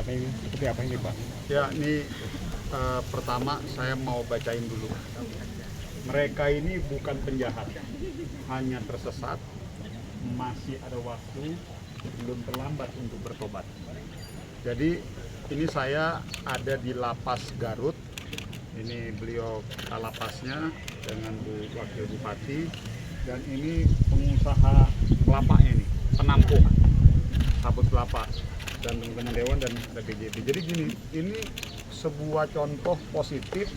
apa ini? Seperti apa ini, Pak? Ya, ini pertama saya mau bacain dulu. Mereka ini bukan penjahat, hanya tersesat, masih ada waktu, belum terlambat untuk bertobat. Jadi ini saya ada di Lapas Garut. Ini beliau Kalapasnya dengan Bu Wakil Bupati, dan ini pengusaha kelapanya ini, penampung sabut kelapa dan teman-teman dewan dan ada BJB. Jadi gini, ini sebuah contoh positif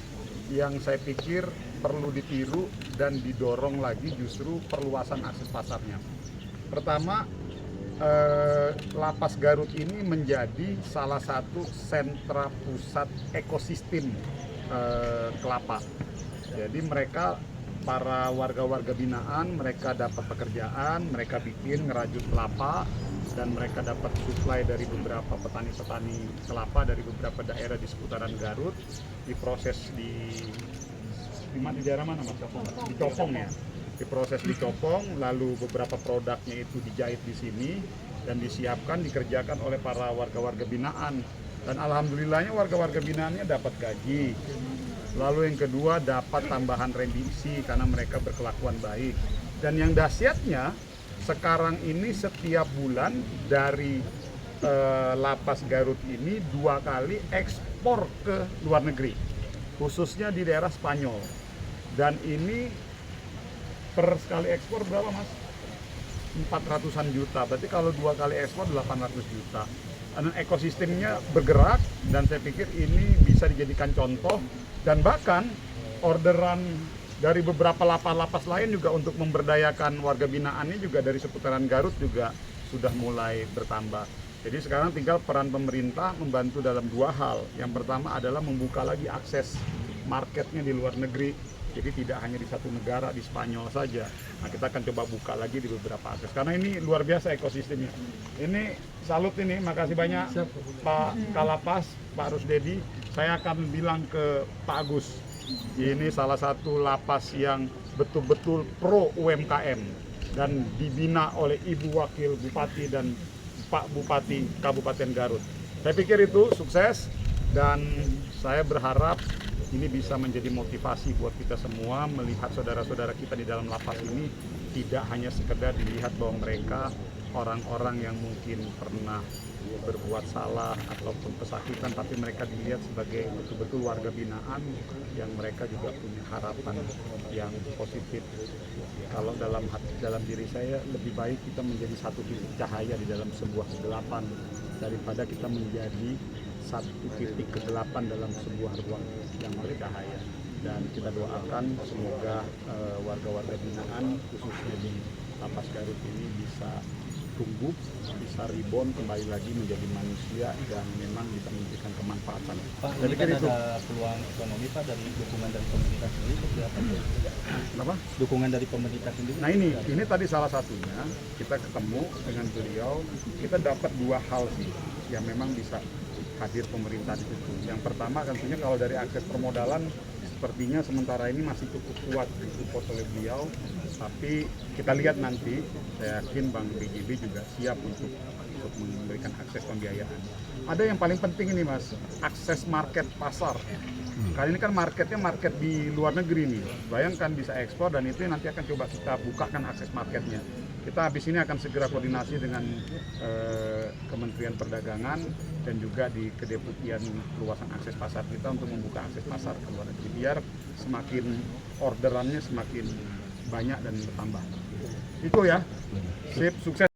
yang saya pikir perlu ditiru dan didorong lagi, justru perluasan akses pasarnya. Pertama, Lapas Garut ini menjadi salah satu sentra pusat ekosistem kelapa. Jadi mereka, para warga-warga binaan, mereka dapat pekerjaan, mereka bikin ngerajut kelapa, dan mereka dapat suplai dari beberapa petani-petani kelapa dari beberapa daerah di seputaran Garut, diproses di daerah mana Mas? Di Copong ya. Diproses di Copong, lalu beberapa produknya itu dijahit di sini dan disiapkan, dikerjakan oleh para warga-warga binaan. Dan alhamdulillahnya warga-warga binaannya dapat gaji. Lalu yang kedua, dapat tambahan remisi karena mereka berkelakuan baik. Dan yang dahsyatnya, sekarang ini setiap bulan dari Lapas Garut ini 2 kali ekspor ke luar negeri, khususnya di daerah Spanyol. Dan ini per sekali ekspor berapa Mas? 400-an juta, berarti kalau 2 kali ekspor 800 juta. Dan ekosistemnya bergerak, dan saya pikir ini bisa dijadikan contoh, dan bahkan orderan dari beberapa lapas lain juga untuk memberdayakan warga binaannya juga dari seputaran Garut juga sudah mulai bertambah. Jadi sekarang tinggal peran pemerintah membantu dalam 2 hal. Yang pertama adalah membuka lagi akses marketnya di luar negeri. Jadi tidak hanya di satu negara, di Spanyol saja. Nah, kita akan coba buka lagi di beberapa akses. Karena ini luar biasa ekosistemnya. Ini salut ini, makasih banyak Pak Kalapas, Pak Rusdedi. Saya akan bilang ke Pak Agus. Ini salah satu lapas yang betul-betul pro UMKM dan dibina oleh Ibu Wakil Bupati dan Pak Bupati Kabupaten Garut. Saya pikir itu sukses, dan saya berharap ini bisa menjadi motivasi buat kita semua melihat saudara-saudara kita di dalam lapas ini tidak hanya sekedar dilihat bahwa mereka orang-orang yang mungkin pernah berbuat salah ataupun pesakitan, tapi mereka dilihat sebagai betul-betul warga binaan yang mereka juga punya harapan yang positif. Kalau dalam diri saya, lebih baik kita menjadi satu titik cahaya di dalam sebuah kegelapan daripada kita menjadi satu titik kegelapan dalam sebuah ruang yang bercahaya. Dan kita doakan semoga warga-warga binaan khususnya di Lapas Garut ini bisa tumbuh, bisa rebound kembali lagi menjadi manusia dan memang bisa memberikan kemanfaatan. Pak, ini kan ada peluang ekonomi Pak dari dukungan dari pemerintah sendiri seperti apa? Kenapa? Dukungan dari pemerintah sendiri. Nah ini tadi salah satunya, kita ketemu dengan beliau, kita dapat 2 hal sih yang memang bisa hadir pemerintah di situ. Yang pertama tentunya kalau dari akses permodalan sepertinya sementara ini masih cukup kuat disupport oleh beliau, tapi kita lihat nanti, saya yakin Bank BJB juga siap untuk memberikan akses pembiayaan. Ada yang paling penting ini Mas, akses market pasar. Kali ini kan marketnya market di luar negeri nih, bayangkan bisa ekspor, dan itu nanti akan coba kita bukakan akses marketnya. Kita habis ini akan segera koordinasi dengan Kementerian Perdagangan dan juga di Kedeputian Perluasan Akses Pasar kita untuk membuka akses pasar ke luar negeri, biar semakin orderannya semakin banyak dan bertambah. Itu ya, sip, sukses.